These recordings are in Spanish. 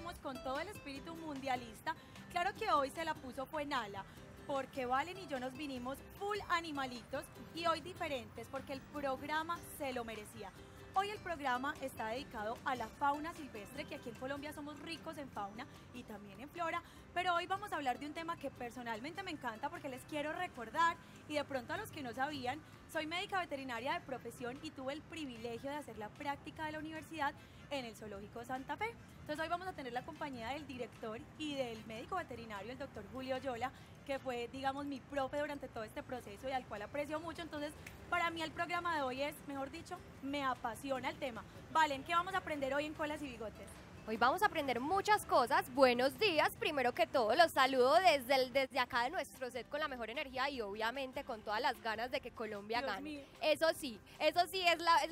venimos con todo el espíritu mundialista. Claro que hoy se la puso fue Nala, porque Valen y yo nos vinimos full animalitos y hoy diferentes, porque el programa se lo merecía. Hoy el programa está dedicado a la fauna silvestre, que aquí en Colombia somos ricos en fauna y también en flora, pero hoy vamos a hablar de un tema que personalmente me encanta porque les quiero recordar, y de pronto a los que no sabían, soy médica veterinaria de profesión y tuve el privilegio de hacer la práctica de la universidad en el Zoológico Santa Fe. Entonces hoy vamos a tener la compañía del director y del médico veterinario, el doctor Julio Yola, que fue, digamos, mi profe durante todo este proceso y al cual aprecio mucho. Entonces, para mí el programa de hoy es, mejor dicho, me apasiona el tema. Valen, ¿qué vamos a aprender hoy en Colas y Bigotes? Hoy vamos a aprender muchas cosas. Buenos días, primero que todo los saludo desde acá de nuestro set con la mejor energía y obviamente con todas las ganas de que Colombia Dios gane. mío. Eso sí es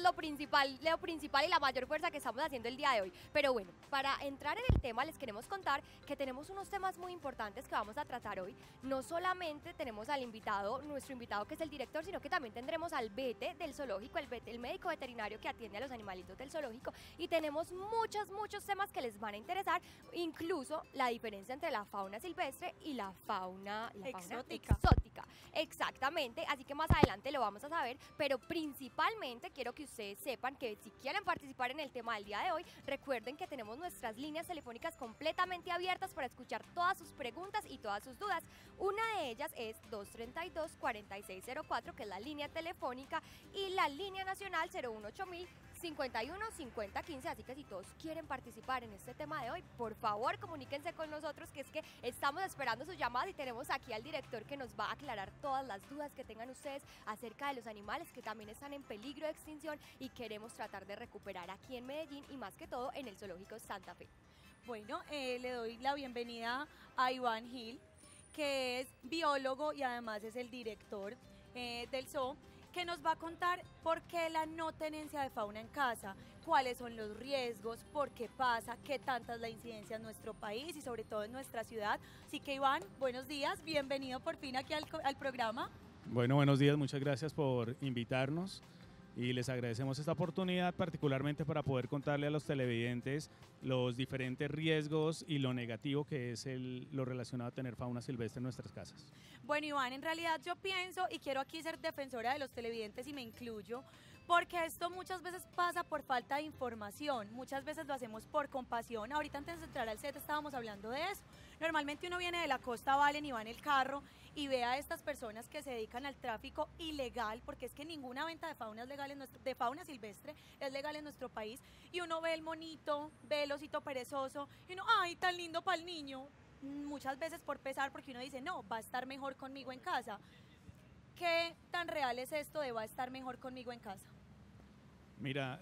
lo principal y la mayor fuerza que estamos haciendo el día de hoy. Pero bueno, para entrar en el tema les queremos contar que tenemos unos temas muy importantes que vamos a tratar hoy. No solamente tenemos al invitado, nuestro invitado que es el director, sino que también tendremos al vete del zoológico, el médico veterinario que atiende a los animalitos del zoológico, y tenemos muchos temas que les van a interesar, incluso la diferencia entre la fauna silvestre y la fauna Exótica. Exactamente, así que más adelante lo vamos a saber, pero principalmente quiero que ustedes sepan que si quieren participar en el tema del día de hoy, recuerden que tenemos nuestras líneas telefónicas completamente abiertas para escuchar todas sus preguntas y todas sus dudas. Una de ellas es 232-4604, que es la línea telefónica, y la línea nacional 018000 51 50 15, así que si todos quieren participar en este tema de hoy, por favor comuníquense con nosotros, que es que estamos esperando sus llamadas y tenemos aquí al director que nos va a aclarar todas las dudas que tengan ustedes acerca de los animales que también están en peligro de extinción y queremos tratar de recuperar aquí en Medellín y más que todo en el Zoológico Santa Fe. Bueno, le doy la bienvenida a Iván Gil, que es biólogo y además es el director del zoo, que nos va a contar por qué la no tenencia de fauna en casa, cuáles son los riesgos, por qué pasa, qué tanta es la incidencia en nuestro país y sobre todo en nuestra ciudad. Así que Iván, buenos días, bienvenido por fin aquí al programa. Bueno, buenos días, muchas gracias por invitarnos y les agradecemos esta oportunidad particularmente para poder contarle a los televidentes los diferentes riesgos y lo negativo que es lo relacionado a tener fauna silvestre en nuestras casas. Bueno, Iván, en realidad yo pienso, y quiero aquí ser defensora de los televidentes y me incluyo, porque esto muchas veces pasa por falta de información, muchas veces lo hacemos por compasión. Ahorita antes de entrar al set estábamos hablando de eso. Normalmente uno viene de la costa Valen y va en el carro y ve a estas personas que se dedican al tráfico ilegal, porque es que ninguna venta de fauna es legal de fauna silvestre es legal en nuestro país, y uno ve el monito, ve el osito perezoso y uno, ay, tan lindo para el niño. Muchas veces por pesar, porque uno dice, no, va a estar mejor conmigo en casa. ¿Qué tan real es esto de va a estar mejor conmigo en casa? Mira,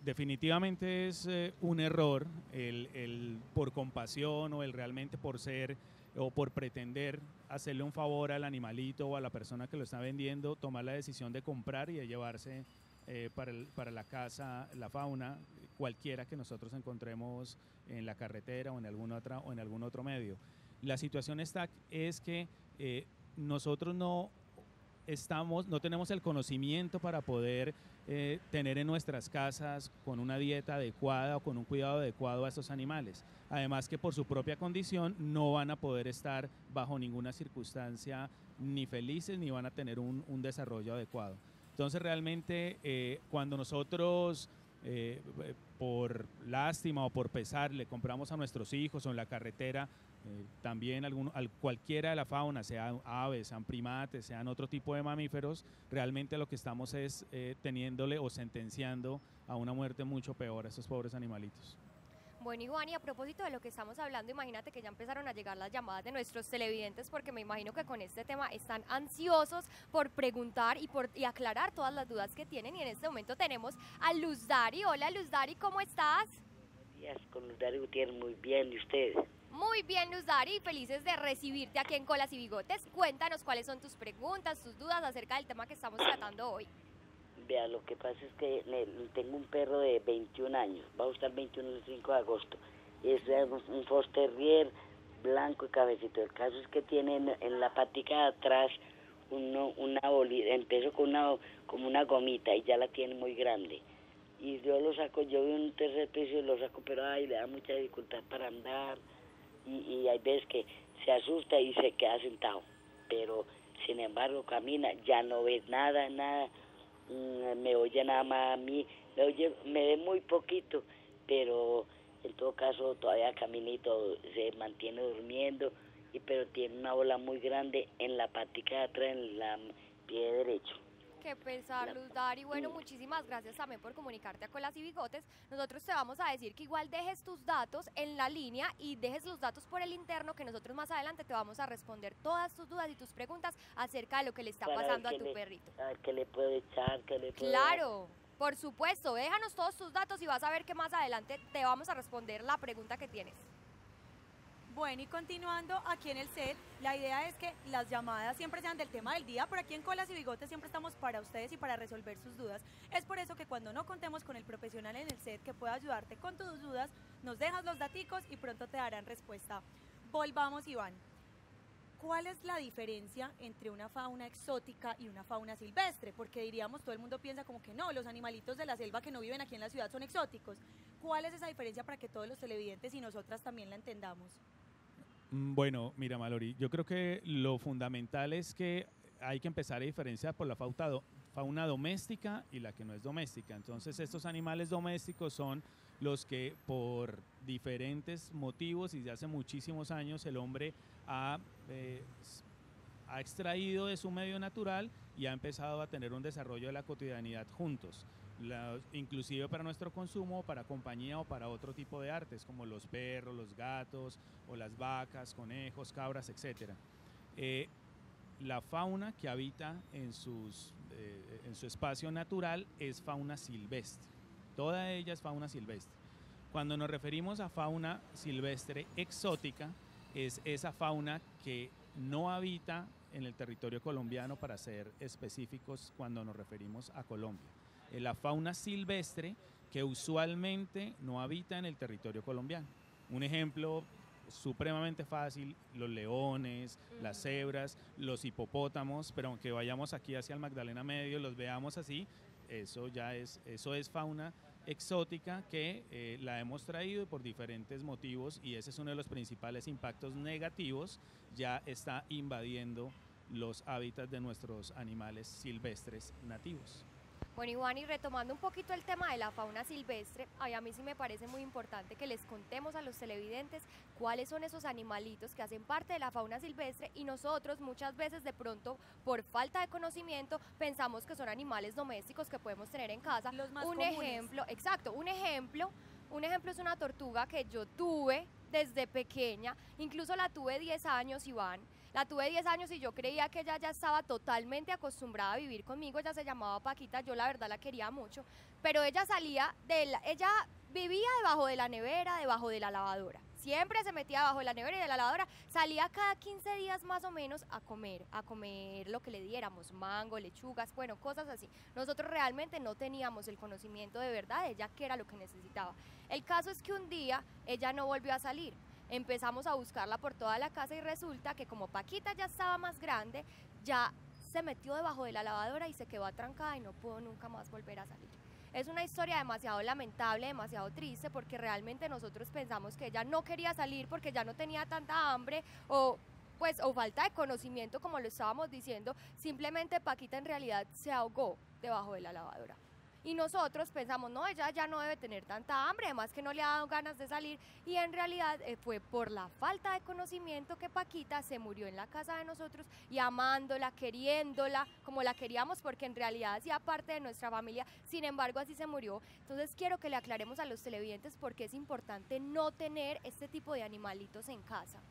definitivamente es un error el por compasión o el realmente por ser o por pretender hacerle un favor al animalito o a la persona que lo está vendiendo, tomar la decisión de comprar y de llevarse para la casa la fauna, cualquiera que nosotros encontremos en la carretera o en algún otro medio. La situación es que nosotros no tenemos el conocimiento para poder tener en nuestras casas con una dieta adecuada o con un cuidado adecuado a estos animales. Además que por su propia condición no van a poder estar bajo ninguna circunstancia ni felices ni van a tener un desarrollo adecuado. Entonces realmente cuando nosotros por lástima o por pesar le compramos a nuestros hijos o en la carretera también cualquiera de la fauna, sean aves, sean primates, sean otro tipo de mamíferos, realmente lo que estamos es teniéndole o sentenciando a una muerte mucho peor a estos pobres animalitos. Bueno, Iván, y a propósito de lo que estamos hablando, imagínate que ya empezaron a llegar las llamadas de nuestros televidentes, porque me imagino que con este tema están ansiosos por preguntar y aclarar todas las dudas que tienen, y en este momento tenemos a Luz Dari. Hola Luz Dari, ¿cómo estás? Buenos días, con Luz Dari Gutiérrez, muy bien, ¿y ustedes? Muy bien, Luz Dari, felices de recibirte aquí en Colas y Bigotes. Cuéntanos cuáles son tus preguntas, tus dudas acerca del tema que estamos tratando hoy. Vea, lo que pasa es que tengo un perro de 21 años, va a estar 21 el 5 de agosto. Es un Foster Terrier blanco y cabecito. El caso es que tiene en la patica de atrás una bolita, empezó con como una gomita y ya la tiene muy grande. y yo lo saco, yo vivo en un tercer piso y lo saco, pero ay, le da mucha dificultad para andar, y hay veces que se asusta y se queda sentado, pero sin embargo camina, ya no ve nada, me oye nada más a mí, me ve muy poquito, pero en todo caso todavía caminito, se mantiene durmiendo, pero tiene una bola muy grande en la patica de atrás, en la pie derecho. Qué pesar, Luz Dari. Bueno, muchísimas gracias también por comunicarte a Colas y Bigotes. Nosotros te vamos a decir que igual dejes tus datos en la línea y dejes los datos por el interno, que nosotros más adelante te vamos a responder todas tus dudas y tus preguntas acerca de lo que le está pasando a tu perrito. A ver qué le puedo echar, qué le puedo Claro, por supuesto. Déjanos todos tus datos y vas a ver que más adelante te vamos a responder la pregunta que tienes. Bueno, y continuando aquí en el set, la idea es que las llamadas siempre sean del tema del día, pero aquí en Colas y Bigotes siempre estamos para ustedes y para resolver sus dudas. Es por eso que cuando no contemos con el profesional en el set que pueda ayudarte con tus dudas, nos dejas los daticos y pronto te darán respuesta. Volvamos, Iván. ¿Cuál es la diferencia entre una fauna exótica y una fauna silvestre? Porque diríamos, todo el mundo piensa como que no, los animalitos de la selva que no viven aquí en la ciudad son exóticos. ¿Cuál es esa diferencia para que todos los televidentes y nosotras también la entendamos? Bueno, mira, Mallory, yo creo que lo fundamental es que hay que empezar a diferenciar por la fauna doméstica y la que no es doméstica. Entonces, estos animales domésticos son los que por diferentes motivos y desde hace muchísimos años el hombre ha extraído de su medio natural y ha empezado a tener un desarrollo de la cotidianidad juntos. Inclusive para nuestro consumo, para compañía o para otro tipo de artes, como los perros, los gatos o las vacas, conejos, cabras, etc. La fauna que habita en su espacio natural es fauna silvestre. Toda ella es fauna silvestre. Cuando nos referimos a fauna silvestre exótica, es esa fauna que no habita en el territorio colombiano, para ser específicos cuando nos referimos a Colombia. La fauna silvestre que usualmente no habita en el territorio colombiano. Un ejemplo supremamente fácil, los leones, las cebras, los hipopótamos, pero aunque vayamos aquí hacia el Magdalena Medio, los veamos así, eso es fauna exótica que la hemos traído por diferentes motivos, y ese es uno de los principales impactos negativos. Ya está invadiendo los hábitats de nuestros animales silvestres nativos. Bueno, Iván, y retomando un poquito el tema de la fauna silvestre, a mí sí me parece muy importante que les contemos a los televidentes cuáles son esos animalitos que hacen parte de la fauna silvestre, y nosotros muchas veces de pronto por falta de conocimiento pensamos que son animales domésticos que podemos tener en casa. Los más un comunes. ejemplo, exacto, un ejemplo es una tortuga que yo tuve desde pequeña, incluso la tuve 10 años, Iván. La tuve 10 años y yo creía que ella ya estaba totalmente acostumbrada a vivir conmigo. Ella se llamaba Paquita, yo la verdad la quería mucho, pero ella ella vivía debajo de la nevera, debajo de la lavadora. Siempre se metía debajo de la nevera y de la lavadora. Salía cada 15 días más o menos a comer lo que le diéramos, mango, lechugas, bueno, cosas así. Nosotros realmente no teníamos el conocimiento de verdad de ella qué era lo que necesitaba. El caso es que un día ella no volvió a salir. Empezamos a buscarla por toda la casa y resulta que como Paquita ya estaba más grande, ya se metió debajo de la lavadora y se quedó atrancada y no pudo nunca más volver a salir. Es una historia demasiado lamentable, demasiado triste, porque realmente nosotros pensamos que ella no quería salir porque ya no tenía tanta hambre o falta de conocimiento, como lo estábamos diciendo. Simplemente Paquita en realidad se ahogó debajo de la lavadora. Y nosotros pensamos, no, ella ya no debe tener tanta hambre, además que no le ha dado ganas de salir, y en realidad fue por la falta de conocimiento que Paquita se murió en la casa de nosotros, y amándola, queriéndola, como la queríamos, porque en realidad hacía parte de nuestra familia, sin embargo así se murió. Entonces quiero que le aclaremos a los televidentes por qué es importante no tener este tipo de animalitos en casa.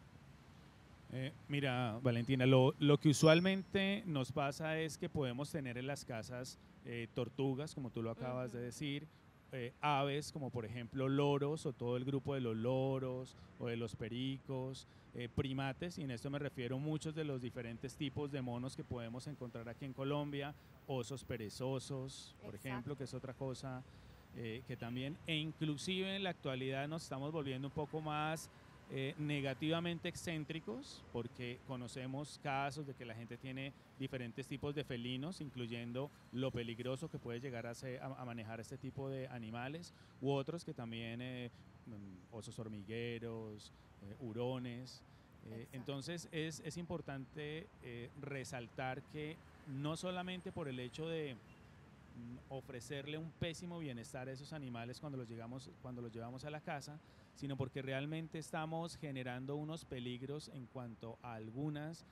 Mira, Valentina, lo que usualmente nos pasa es que podemos tener en las casas tortugas, como tú lo acabas de decir, aves, como por ejemplo loros o todo el grupo de los loros o de los pericos, primates, y en esto me refiero a muchos de los diferentes tipos de monos que podemos encontrar aquí en Colombia, osos perezosos, por ejemplo, que es otra cosa que también, e inclusive en la actualidad nos estamos volviendo un poco más negativamente excéntricos, porque conocemos casos de que la gente tiene diferentes tipos de felinos, incluyendo lo peligroso que puede llegar a manejar este tipo de animales, u otros que también osos hormigueros, hurones. Entonces es importante resaltar que no solamente por el hecho de ofrecerle un pésimo bienestar a esos animales cuando los llevamos a la casa, sino porque realmente estamos generando unos peligros en cuanto a algunas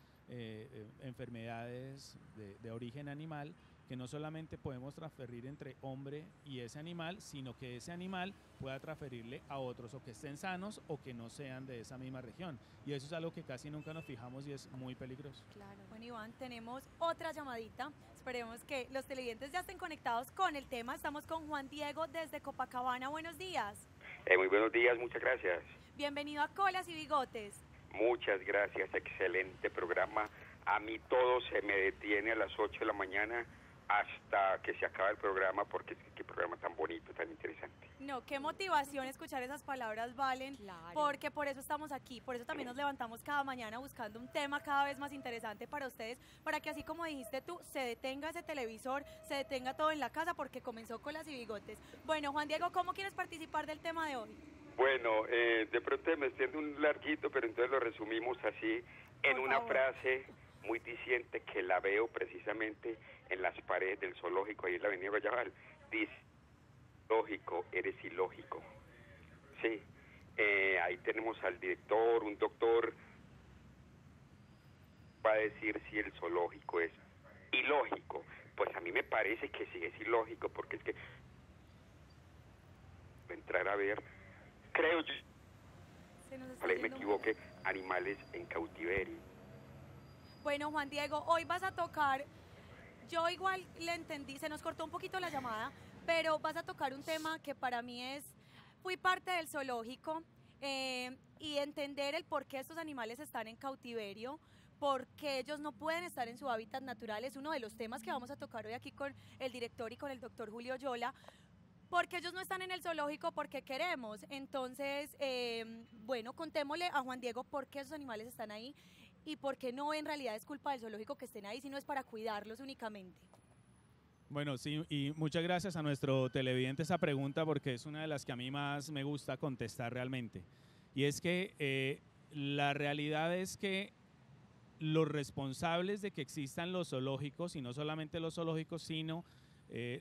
enfermedades de origen animal, que no solamente podemos transferir entre hombre y ese animal, sino que ese animal pueda transferirle a otros, o que estén sanos o que no sean de esa misma región. Y eso es algo que casi nunca nos fijamos y es muy peligroso. Claro. Bueno, Iván, tenemos otra llamadita. Esperemos que los televidentes ya estén conectados con el tema. Estamos con Juan Diego desde Copacabana. Buenos días. Muy buenos días, muchas gracias. Bienvenido a Colas y Bigotes. Muchas gracias, excelente programa. A mí todo se me detiene a las 8 de la mañana hasta que se acaba el programa, porque qué programa tan bonito, tan interesante. No, qué motivación escuchar esas palabras, Valen, Claro. porque por eso estamos aquí, por eso también nos levantamos cada mañana buscando un tema cada vez más interesante para ustedes, para que así como dijiste tú, se detenga ese televisor, se detenga todo en la casa, porque comenzó Colas y Bigotes. Bueno, Juan Diego, ¿cómo quieres participar del tema de hoy? Bueno, de pronto me extiendo un larguito, pero entonces lo resumimos así en Por una favor. frase muy diciente que la veo precisamente en las paredes del zoológico, ahí en la avenida Guayabal. Dice: lógico, eres ilógico. Sí, ahí tenemos al director, un doctor, va a decir si el zoológico es ilógico. Pues a mí me parece que sí es ilógico, porque es que entrar a ver, creo yo, Se nos está ojalá y me yendo equivoque, animales en cautiverio. Bueno, Juan Diego, hoy vas a tocar, yo igual le entendí, se nos cortó un poquito la llamada, pero vas a tocar un tema que para mí fui parte del zoológico y entender el por qué estos animales están en cautiverio, por qué ellos no pueden estar en su hábitat natural, es uno de los temas que vamos a tocar hoy aquí con el director y con el doctor Julio Yola. Porque ellos no están en el zoológico porque queremos. Entonces, bueno, contémosle a Juan Diego por qué esos animales están ahí y por qué no en realidad es culpa del zoológico que estén ahí, sino es para cuidarlos únicamente. Bueno, sí, y muchas gracias a nuestro televidente esa pregunta, porque es una de las que a mí más me gusta contestar realmente. Y es que la realidad es que los responsables de que existan los zoológicos, y no solamente los zoológicos, sino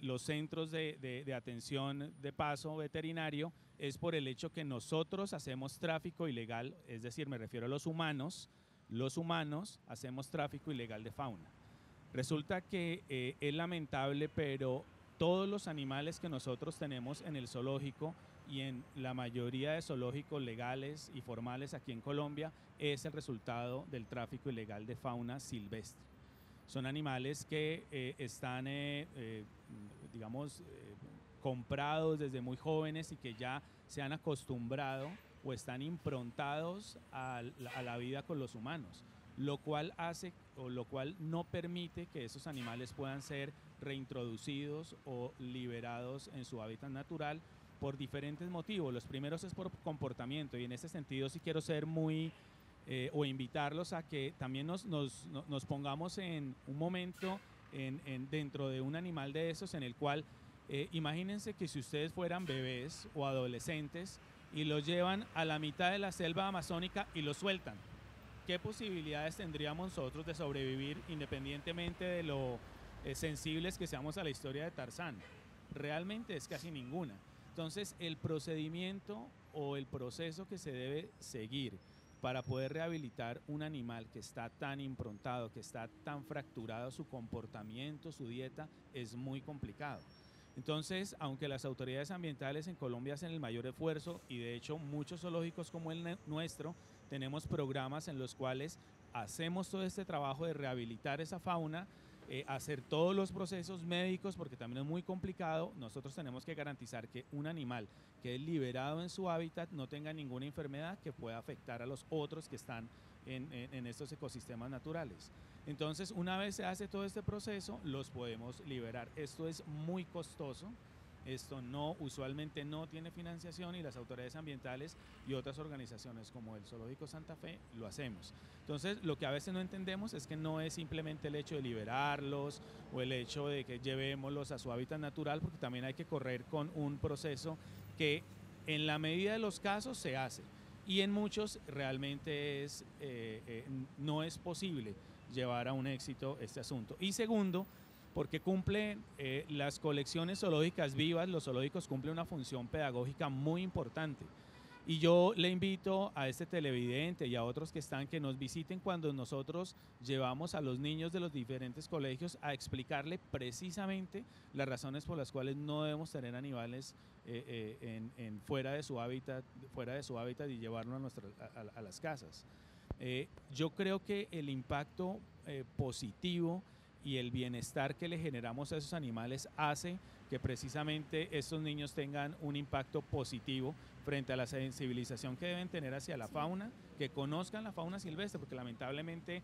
los centros de atención de paso veterinario, es por el hecho que nosotros hacemos tráfico ilegal, es decir, me refiero a los humanos hacemos tráfico ilegal de fauna. Resulta que es lamentable, pero todos los animales que nosotros tenemos en el zoológico y en la mayoría de zoológicos legales y formales aquí en Colombia es el resultado del tráfico ilegal de fauna silvestre. Son animales que están, digamos, comprados desde muy jóvenes y que ya se han acostumbrado o están improntados a la vida con los humanos, lo cual no permite que esos animales puedan ser reintroducidos o liberados en su hábitat natural por diferentes motivos. Los primeros es por comportamiento, y en ese sentido sí quiero ser muy o invitarlos a que también nos pongamos en un momento dentro de un animal de esos, en el cual imagínense que si ustedes fueran bebés o adolescentes y los llevan a la mitad de la selva amazónica y los sueltan, ¿qué posibilidades tendríamos nosotros de sobrevivir, independientemente de lo sensibles que seamos a la historia de Tarzán? Realmente es casi ninguna. Entonces, el procedimiento o el proceso que se debe seguir para poder rehabilitar un animal que está tan improntado, que está tan fracturado su comportamiento, su dieta, es muy complicado. Entonces, aunque las autoridades ambientales en Colombia hacen el mayor esfuerzo, y de hecho muchos zoológicos como el nuestro tenemos programas en los cuales hacemos todo este trabajo de rehabilitar esa fauna, hacer todos los procesos médicos, porque también es muy complicado. Nosotros tenemos que garantizar que un animal que es liberado en su hábitat no tenga ninguna enfermedad que pueda afectar a los otros que están en estos ecosistemas naturales. Entonces, una vez se hace todo este proceso, los podemos liberar. Esto es muy costoso, Esto usualmente no tiene financiación y las autoridades ambientales y otras organizaciones como el Zoológico Santa Fe lo hacemos. Entonces, lo que a veces no entendemos es que no es simplemente el hecho de liberarlos o el hecho de que llevémoslos a su hábitat natural, porque también hay que correr con un proceso que en la medida de los casos se hace y en muchos realmente no es posible llevar a un éxito este asunto. Y segundo, porque cumplen las colecciones zoológicas vivas, los zoológicos cumplen una función pedagógica muy importante. Y yo le invito a este televidente y a otros que nos visiten cuando nosotros llevamos a los niños de los diferentes colegios a explicarle precisamente las razones por las cuales no debemos tener animales fuera de su hábitat y llevarlo a las casas. Yo creo que el impacto positivo y el bienestar que le generamos a esos animales hace que precisamente estos niños tengan un impacto positivo frente a la sensibilización que deben tener hacia la fauna, que conozcan la fauna silvestre, porque lamentablemente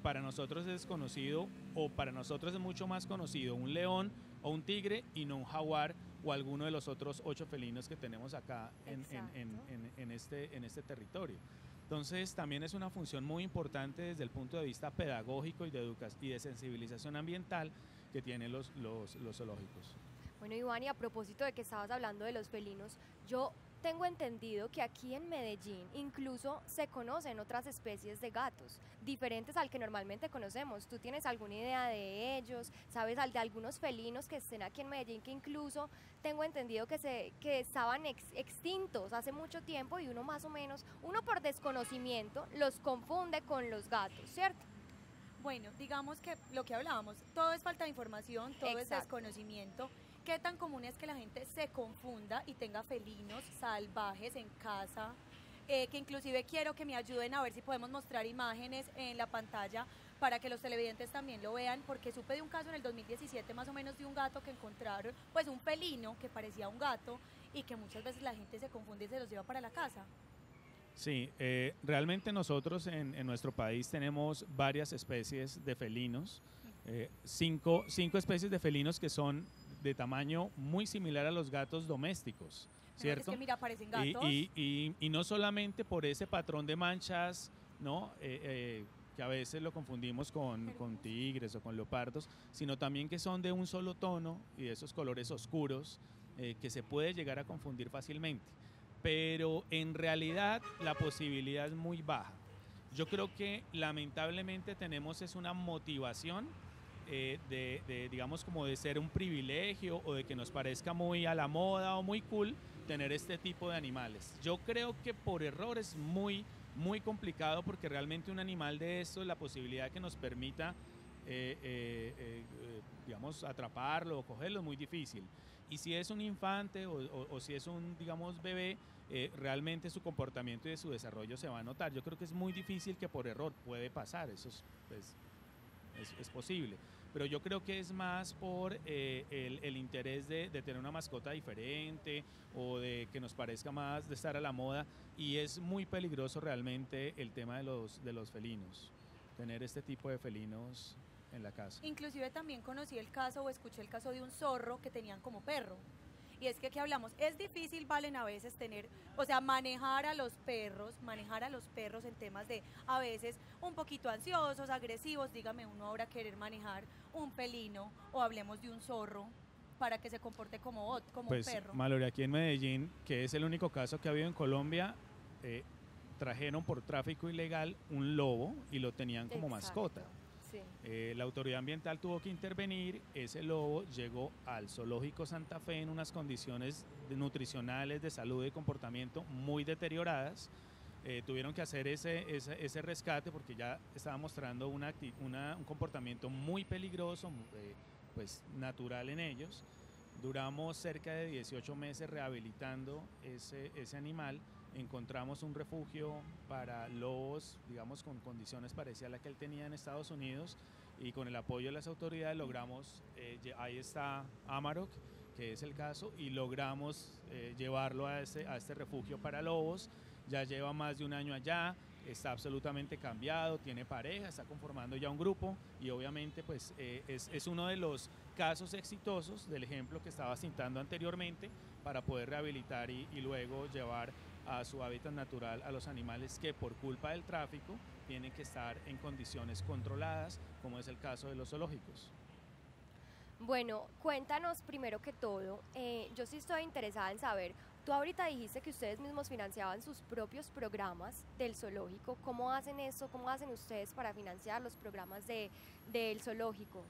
para nosotros es desconocido, o para nosotros es mucho más conocido un león o un tigre y no un jaguar o alguno de los otros 8 felinos que tenemos acá en este territorio. Entonces también es una función muy importante desde el punto de vista pedagógico y de sensibilización ambiental que tienen los zoológicos. Bueno, Iván, y a propósito de que estabas hablando de los felinos, yo tengo entendido que aquí en Medellín incluso se conocen otras especies de gatos, diferentes al que normalmente conocemos. ¿Tú tienes alguna idea de ellos? ¿Sabes de algunos felinos que estén aquí en Medellín que incluso tengo entendido que estaban extintos hace mucho tiempo y uno más o menos, uno por desconocimiento, los confunde con los gatos, ¿cierto? Bueno, digamos que lo que hablábamos, todo es falta de información, todo es desconocimiento. ¿Qué tan común es que la gente se confunda y tenga felinos salvajes en casa? Que inclusive quiero que me ayuden a ver si podemos mostrar imágenes en la pantalla para que los televidentes también lo vean, porque supe de un caso en el 2017 más o menos de un gato que encontraron, pues un felino que parecía un gato y que muchas veces la gente se confunde y se los lleva para la casa. Sí, realmente nosotros en nuestro país tenemos varias especies de felinos, 5 especies de felinos que son de tamaño muy similar a los gatos domésticos, ¿cierto? Es que mira, parecen gatos. Y no solamente por ese patrón de manchas, ¿no? Que a veces lo confundimos con tigres o con leopardos, sino también que son de un solo tono y de esos colores oscuros que se puede llegar a confundir fácilmente. Pero en realidad la posibilidad es muy baja. Yo creo que lamentablemente tenemos una motivación digamos, como de ser un privilegio o de que nos parezca muy a la moda o muy cool tener este tipo de animales. Yo creo que por error es muy complicado, porque realmente un animal de estos, la posibilidad que nos permita digamos, atraparlo o cogerlo es muy difícil. Y si es un infante o si es un, digamos, bebé, realmente su comportamiento y su desarrollo se va a notar. Yo creo que es muy difícil que por error puede pasar, eso es posible. Pero yo creo que es más por el interés de tener una mascota diferente o de que nos parezca más de estar a la moda, y es muy peligroso realmente el tema de los felinos, tener este tipo de felinos en la casa. Inclusive también conocí el caso o escuché el caso de un zorro que tenían como perro. Y es que aquí hablamos, es difícil, Valen, a veces manejar a los perros en temas de, a veces, un poquito ansiosos, agresivos. Dígame uno ahora querer manejar un felino, o hablemos de un zorro, para que se comporte como pues, un perro. Mallory, aquí en Medellín, que es el único caso que ha habido en Colombia, trajeron por tráfico ilegal un lobo y lo tenían como mascota. Sí. La autoridad ambiental tuvo que intervenir, ese lobo llegó al Zoológico Santa Fe en unas condiciones nutricionales, de salud y comportamiento muy deterioradas. Tuvieron que hacer ese rescate porque ya estaba mostrando un comportamiento muy peligroso, pues natural en ellos. Duramos cerca de 18 meses rehabilitando ese animal. Encontramos un refugio para lobos, digamos, con condiciones parecidas a la que él tenía en Estados Unidos, y con el apoyo de las autoridades logramos, ahí está Amarok, que es el caso, y logramos llevarlo a este refugio para lobos. Ya lleva más de un año allá, está absolutamente cambiado, tiene pareja, está conformando ya un grupo, y obviamente pues es uno de los casos exitosos del ejemplo que estaba citando anteriormente para poder rehabilitar y luego llevar a su hábitat natural a los animales que por culpa del tráfico tienen que estar en condiciones controladas, como es el caso de los zoológicos. Bueno, cuéntanos primero que todo, yo sí estoy interesada en saber, tú ahorita dijiste que ustedes mismos financiaban sus propios programas del zoológico, ¿cómo hacen eso? ¿Cómo hacen ustedes para financiar los programas del zoológico?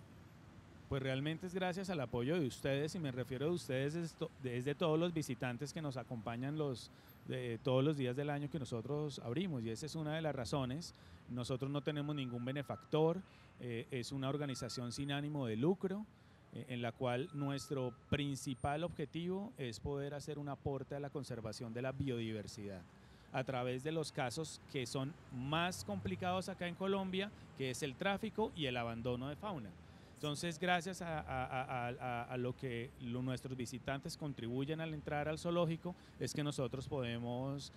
Pues realmente es gracias al apoyo de ustedes, y me refiero a ustedes desde todos los visitantes que nos acompañan todos los días del año que nosotros abrimos, y esa es una de las razones. Nosotros no tenemos ningún benefactor, es una organización sin ánimo de lucro, en la cual nuestro principal objetivo es poder hacer un aporte a la conservación de la biodiversidad a través de los casos que son más complicados acá en Colombia, que es el tráfico y el abandono de fauna. Entonces, gracias a lo que nuestros visitantes contribuyen al entrar al zoológico, es que nosotros podemos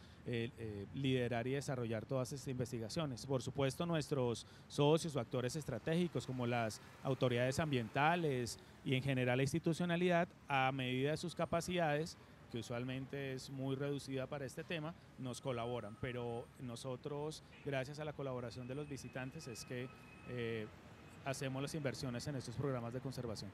liderar y desarrollar todas estas investigaciones. Por supuesto, nuestros socios o actores estratégicos, como las autoridades ambientales y en general la institucionalidad, a medida de sus capacidades, que usualmente es muy reducida para este tema, nos colaboran. Pero nosotros, gracias a la colaboración de los visitantes, es que hacemos las inversiones en estos programas de conservación.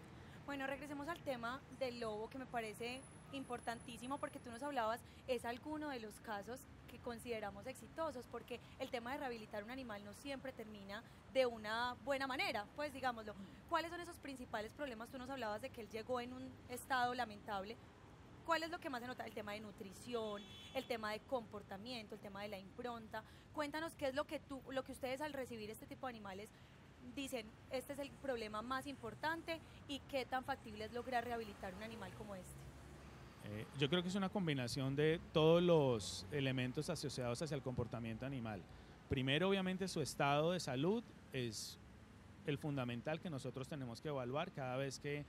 Bueno, regresemos al tema del lobo, que me parece importantísimo, porque tú nos hablabas, es alguno de los casos que consideramos exitosos, porque el tema de rehabilitar un animal no siempre termina de una buena manera, pues digámoslo. ¿Cuáles son esos principales problemas? Tú nos hablabas de que él llegó en un estado lamentable. ¿Cuál es lo que más se nota? El tema de nutrición, el tema de comportamiento, el tema de la impronta. Cuéntanos qué es lo que ustedes al recibir este tipo de animales dicen, este es el problema más importante, y qué tan factible es lograr rehabilitar un animal como este. Yo creo que es una combinación de todos los elementos asociados hacia el comportamiento animal. Primero, obviamente, su estado de salud es el fundamental que nosotros tenemos que evaluar cada vez que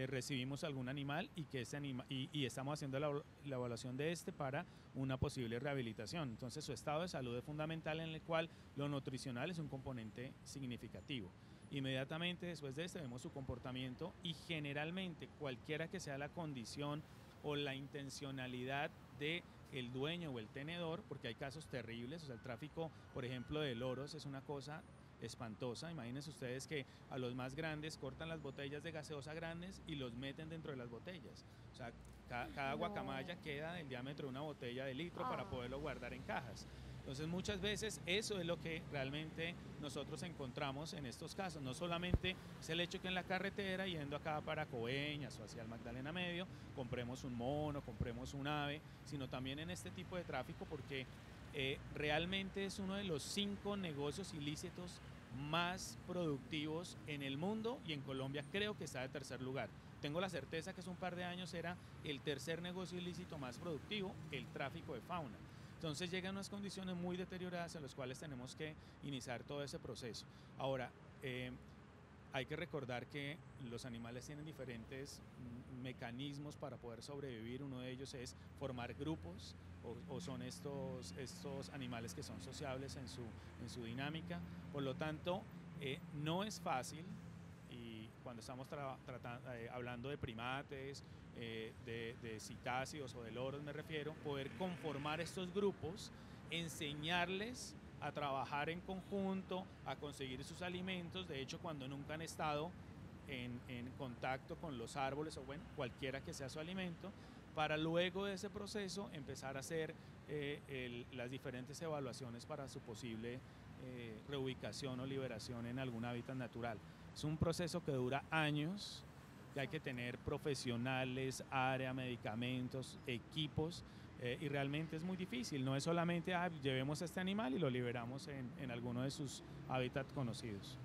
recibimos algún animal y que y estamos haciendo la evaluación de este para una posible rehabilitación. Entonces, su estado de salud es fundamental, en el cual lo nutricional es un componente significativo. Inmediatamente después de este vemos su comportamiento, y generalmente cualquiera que sea la condición o la intencionalidad de el dueño o el tenedor, porque hay casos terribles, o sea, el tráfico, por ejemplo, de loros es una cosa espantosa. Imagínense ustedes que a los más grandes cortan las botellas de gaseosa grandes y los meten dentro de las botellas. O sea, cada guacamaya queda del diámetro de una botella de litro para poderlo guardar en cajas. Entonces, muchas veces eso es lo que realmente nosotros encontramos en estos casos. No solamente es el hecho que en la carretera, yendo acá para Coveñas o hacia el Magdalena Medio, compremos un mono, compremos un ave, sino también en este tipo de tráfico, porque realmente es uno de los 5 negocios ilícitos más productivos en el mundo, y en Colombia creo que está de tercer lugar. Tengo la certeza que hace un par de años era el tercer negocio ilícito más productivo, el tráfico de fauna. Entonces llegan unas condiciones muy deterioradas en las cuales tenemos que iniciar todo ese proceso. Ahora, hay que recordar que los animales tienen diferentes mecanismos para poder sobrevivir. Uno de ellos es formar grupos, o son estos animales que son sociables en su dinámica. Por lo tanto, no es fácil, y cuando estamos hablando de primates, de citácidos o de loros me refiero, poder conformar estos grupos, enseñarles a trabajar en conjunto, a conseguir sus alimentos. De hecho, cuando nunca han estado en contacto con los árboles, o bueno, cualquiera que sea su alimento, para luego de ese proceso empezar a hacer las diferentes evaluaciones para su posible reubicación o liberación en algún hábitat natural. Es un proceso que dura años, que hay que tener profesionales, área, medicamentos, equipos, y realmente es muy difícil. No es solamente llevemos a este animal y lo liberamos en alguno de sus hábitats conocidos.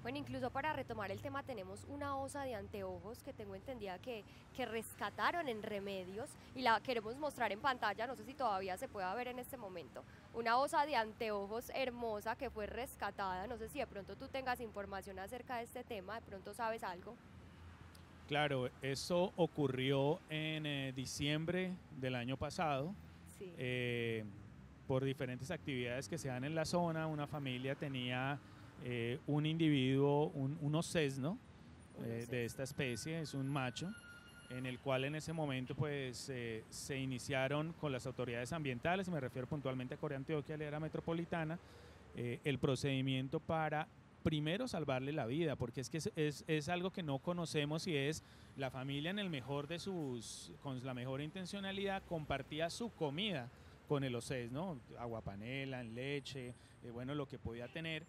Bueno, incluso para retomar el tema, tenemos una osa de anteojos que tengo entendida que rescataron en Remedios, y la queremos mostrar en pantalla, no sé si todavía se puede ver en este momento. Una osa de anteojos hermosa que fue rescatada, no sé si de pronto tú tengas información acerca de este tema, de pronto sabes algo. Claro, eso ocurrió en diciembre del año pasado. Sí. Por diferentes actividades que se dan en la zona, una familia tenía un individuo, unos sesno, de esta especie, es un macho, en el cual en ese momento pues se iniciaron con las autoridades ambientales, me refiero puntualmente a Corre-Antioquia, la área metropolitana, el procedimiento para primero salvarle la vida, porque es que es algo que no conocemos y es la familia en el mejor de con la mejor intencionalidad compartía su comida con el OCES, ¿no? Agua panela, en leche, bueno, lo que podía tener,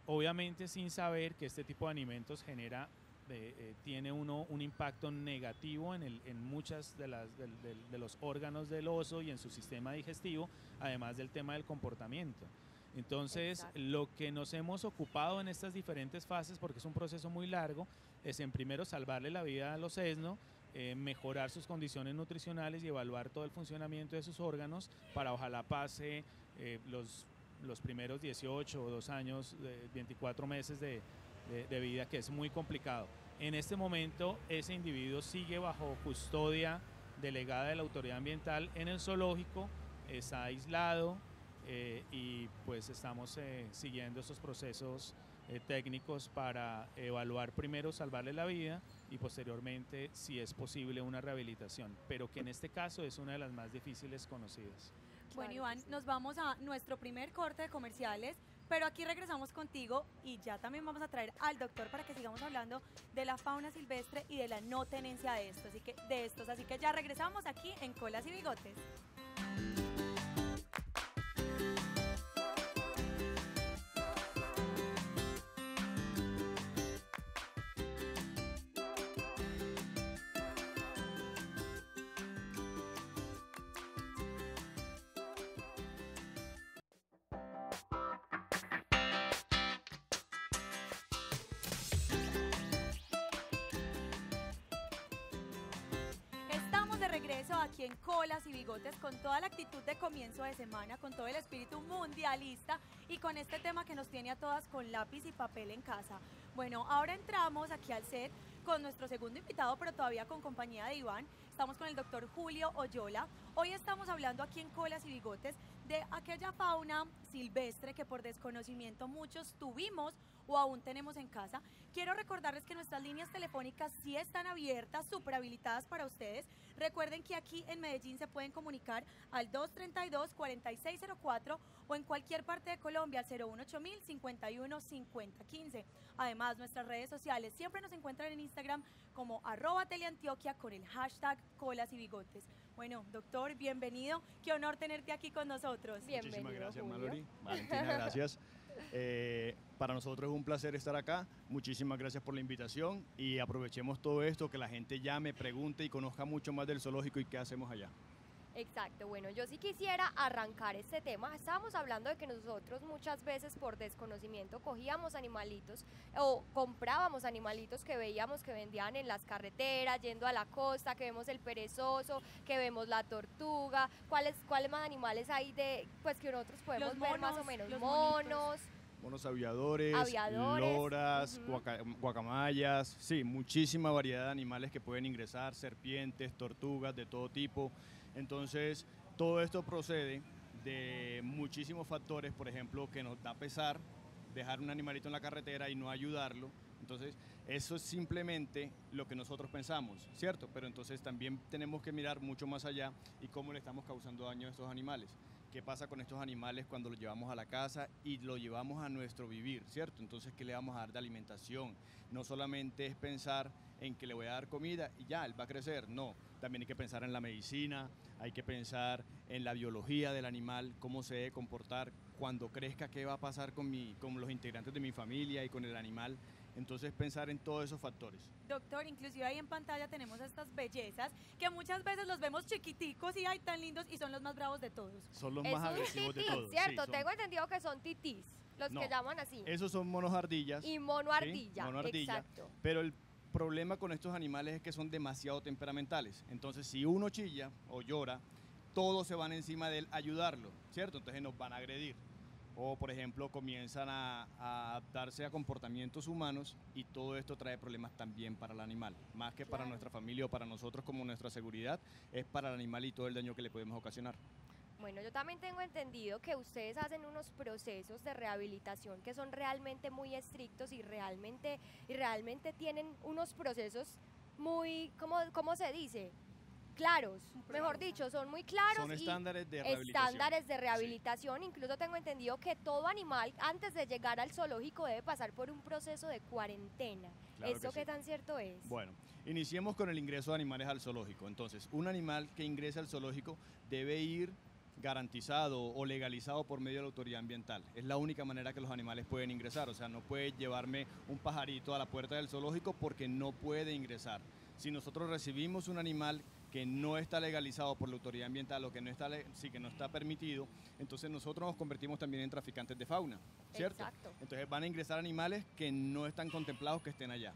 obviamente sin saber que este tipo de alimentos tiene un impacto negativo en muchas de los órganos del oso y en su sistema digestivo, además del tema del comportamiento. Entonces, Exacto. lo que nos hemos ocupado en estas diferentes fases, porque es un proceso muy largo, es en primero salvarle la vida a los ESNO, mejorar sus condiciones nutricionales y evaluar todo el funcionamiento de sus órganos para ojalá pase los primeros 18 o 2 años, 24 meses de vida, que es muy complicado. En este momento, ese individuo sigue bajo custodia delegada de la autoridad ambiental en el zoológico, está aislado, y pues estamos siguiendo esos procesos técnicos para evaluar primero salvarle la vida y posteriormente, si es posible, una rehabilitación, pero que en este caso es una de las más difíciles conocidas. Bueno, Claro que Iván, sí. nos vamos a nuestro primer corte de comerciales, pero aquí regresamos contigo y ya también vamos a traer al doctor para que sigamos hablando de la fauna silvestre y de la no tenencia de estos. Así que ya regresamos aquí en Colas y Bigotes. Estamos de regreso aquí en Colas y Bigotes con toda la actitud de comienzo de semana, con todo el espíritu mundialista y con este tema que nos tiene a todas con lápiz y papel en casa. Bueno, ahora entramos aquí al set con nuestro segundo invitado, pero todavía con compañía de Iván. Estamos con el doctor Julio Oyola. Hoy estamos hablando aquí en Colas y Bigotes de aquella fauna silvestre que por desconocimiento muchos tuvimos o aún tenemos en casa. Quiero recordarles que nuestras líneas telefónicas sí están abiertas, súper habilitadas para ustedes. Recuerden que aquí en Medellín se pueden comunicar al 232-4604 o en cualquier parte de Colombia al 018 51 50 15. Además, nuestras redes sociales siempre nos encuentran en Instagram como @teleantioquia con el hashtag Colas y Bigotes. Bueno, doctor, bienvenido. Qué honor tenerte aquí con nosotros. Bienvenido, Muchísimas gracias, Julio. Mallory. Valentina, gracias. Para nosotros es un placer estar acá. Muchísimas gracias por la invitación y aprovechemos todo esto, que la gente llame, pregunte y conozca mucho más del zoológico y qué hacemos allá. Exacto, bueno, yo sí quisiera arrancar este tema. Estábamos hablando de que nosotros muchas veces por desconocimiento cogíamos animalitos o comprábamos animalitos que veíamos que vendían en las carreteras, yendo a la costa, que vemos el perezoso, que vemos la tortuga. ¿Cuáles más animales hay pues que nosotros podemos Los ver más o monos, menos? los Monos. Monos aviadores, Aviadores, loras, ujú. guacamayas, sí, muchísima variedad de animales que pueden ingresar, serpientes, tortugas de todo tipo. Entonces, todo esto procede de muchísimos factores, por ejemplo, que nos da pesar dejar un animalito en la carretera y no ayudarlo. Entonces, eso es simplemente lo que nosotros pensamos, ¿cierto? Pero entonces también tenemos que mirar mucho más allá y cómo le estamos causando daño a estos animales. ¿Qué pasa con estos animales cuando los llevamos a la casa y los llevamos a nuestro vivir, ¿cierto? Entonces, ¿qué le vamos a dar de alimentación? No solamente es pensar en que le voy a dar comida y ya, él va a crecer, no. También hay que pensar en la medicina, hay que pensar en la biología del animal, cómo se debe comportar, cuando crezca, qué va a pasar con los integrantes de mi familia y con el animal. Entonces, pensar en todos esos factores. Doctor, inclusive ahí en pantalla tenemos estas bellezas que muchas veces los vemos chiquiticos y ay tan lindos y son los más bravos de todos. Son los Es más un agresivos de tití, todos. ¿cierto? Sí, son- Tengo entendido que son titís, los No, que llaman así. Esos son monos ardillas. Y mono ¿sí? ardilla, Mono ardilla. exacto. Pero el problema con estos animales es que son demasiado temperamentales. Entonces, si uno chilla o llora, todos se van encima de él a ayudarlo, ¿cierto? Entonces nos van a agredir. O, por ejemplo, comienzan a adaptarse a comportamientos humanos y todo esto trae problemas también para el animal. Más que para Claro. nuestra familia o para nosotros como nuestra seguridad, es para el animal y todo el daño que le podemos ocasionar. Bueno, yo también tengo entendido que ustedes hacen unos procesos de rehabilitación que son realmente muy estrictos y realmente tienen unos procesos muy, ¿cómo se dice? Claros, mejor dicho, son muy claros Son y estándares de rehabilitación. estándares de rehabilitación. Incluso tengo entendido que todo animal antes de llegar al zoológico debe pasar por un proceso de cuarentena. Claro ¿Esto que qué sí. tan cierto es? Bueno, iniciemos con el ingreso de animales al zoológico. Entonces, un animal que ingrese al zoológico debe ir garantizado o legalizado por medio de la autoridad ambiental. Es la única manera que los animales pueden ingresar. O sea, no puede llevarme un pajarito a la puerta del zoológico porque no puede ingresar. Si nosotros recibimos un animal que no está legalizado por la autoridad ambiental o que no está, que no está permitido, entonces nosotros nos convertimos también en traficantes de fauna, ¿cierto? Exacto. Entonces van a ingresar animales que no están contemplados que estén allá.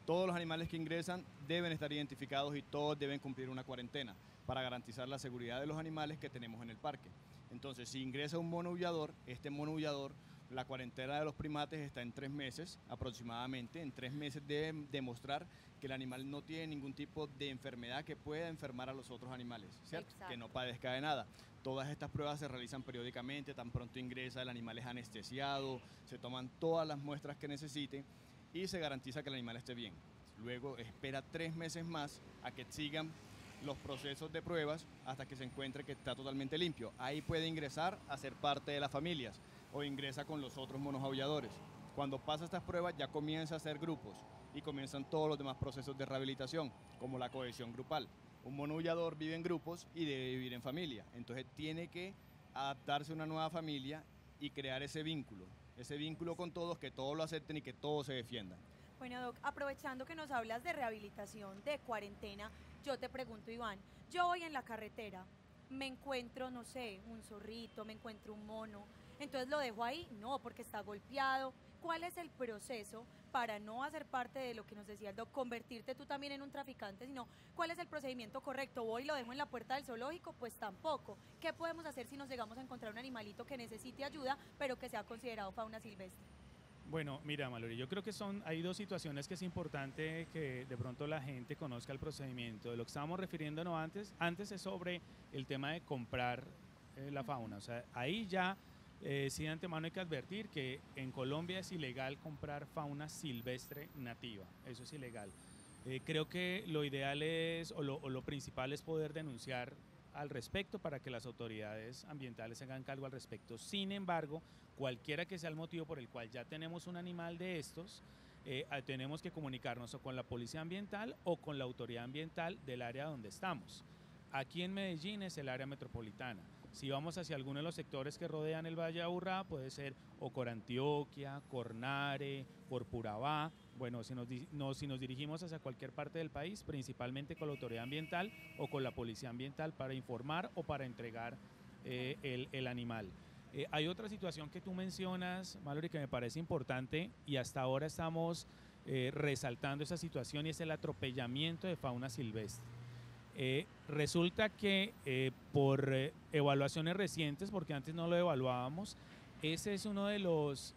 Todos los animales que ingresan deben estar identificados y todos deben cumplir una cuarentena para garantizar la seguridad de los animales que tenemos en el parque. Entonces, si ingresa un mono aullador, este mono aullador, la cuarentena de los primates está en 3 meses aproximadamente. En 3 meses deben demostrar que el animal no tiene ningún tipo de enfermedad que pueda enfermar a los otros animales, ¿cierto? Exacto. Que no padezca de nada. Todas estas pruebas se realizan periódicamente, tan pronto ingresa el animal es anestesiado, se toman todas las muestras que necesite y se garantiza que el animal esté bien. Luego espera 3 meses más a que sigan los procesos de pruebas hasta que se encuentre que está totalmente limpio. Ahí puede ingresar a ser parte de las familias o ingresa con los otros monos aulladores. Cuando pasa estas pruebas ya comienza a hacer grupos y comienzan todos los demás procesos de rehabilitación, como la cohesión grupal. Un mono aullador vive en grupos y debe vivir en familia, entonces tiene que adaptarse a una nueva familia y crear ese vínculo con todos, que todos lo acepten y que todos se defiendan. Bueno, Doc, aprovechando que nos hablas de rehabilitación, de cuarentena, yo te pregunto, Iván, yo voy en la carretera, me encuentro, no sé, un zorrito, me encuentro un mono, entonces lo dejo ahí, no, porque está golpeado. ¿Cuál es el proceso para no hacer parte de lo que nos decía el Doc, convertirte tú también en un traficante, sino cuál es el procedimiento correcto? ¿Voy y lo dejo en la puerta del zoológico? Pues tampoco. ¿Qué podemos hacer si nos llegamos a encontrar un animalito que necesite ayuda, pero que sea considerado fauna silvestre? Bueno, mira, Mallory, yo creo que hay 2 situaciones que es importante que de pronto la gente conozca el procedimiento. De lo que estábamos refiriéndonos antes es sobre el tema de comprar la fauna. O sea, ahí ya sí de antemano hay que advertir que en Colombia es ilegal comprar fauna silvestre nativa. Eso es ilegal. Creo que lo ideal es, o lo principal es poder denunciar al respecto para que las autoridades ambientales se hagan cargo al respecto. Sin embargo, cualquiera que sea el motivo por el cual ya tenemos un animal de estos, tenemos que comunicarnos o con la policía ambiental o con la autoridad ambiental del área donde estamos. Aquí en Medellín es el área metropolitana. Si vamos hacia alguno de los sectores que rodean el Valle de Aburrá, puede ser o Corantioquia, Cornare, Corpurabá. Bueno, si nos dirigimos hacia cualquier parte del país, principalmente con la autoridad ambiental o con la policía ambiental para informar o para entregar el animal. Hay otra situación que tú mencionas, Mallory, que me parece importante y hasta ahora estamos resaltando esa situación y es el atropellamiento de fauna silvestre. Resulta que por evaluaciones recientes, porque antes no lo evaluábamos, ese es uno de los